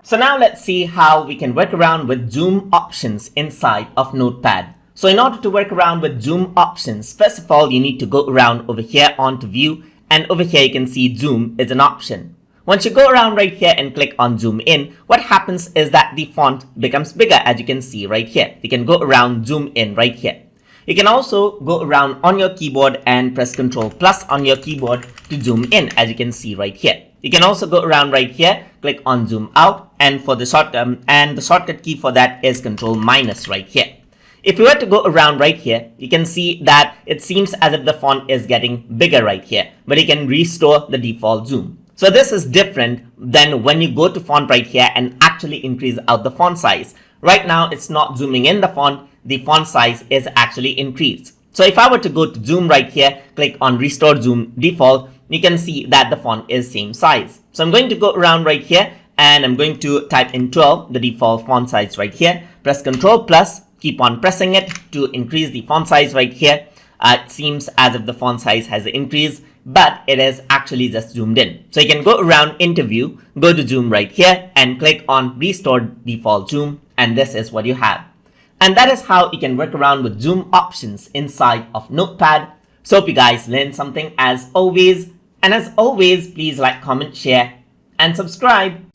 So now let's see how we can work around with zoom options inside of Notepad. So in order to work around with zoom options, first of all, you need to go around over here onto view, and over here you can see zoom is an option. Once you go around right here and click on zoom in, what happens is that the font becomes bigger, as you can see right here. You can go around zoom in right here. You can also go around on your keyboard and press Ctrl+ on your keyboard to zoom in, as you can see right here. You can also go around right here, click on zoom out, and for the shortcut key for that is Ctrl- right here. If you were to go around right here, you can see that it seems as if the font is getting bigger right here, but you can restore the default zoom. So this is different than when you go to font right here and actually increase out the font size. Right now, it's not zooming in the font size is actually increased. So if I were to go to zoom right here, click on restore zoom default, you can see that the font is same size. So I'm going to go around right here and I'm going to type in 12, the default font size right here, press Ctrl+, keep on pressing it to increase the font size right here. It seems as if the font size has increased, but it is actually just zoomed in. So you can go around into view, go to zoom right here and click on restore default zoom, and this is what you have. And that is how you can work around with zoom options inside of Notepad. So hope you guys learned something as always. And as always, please like, comment, share, and subscribe.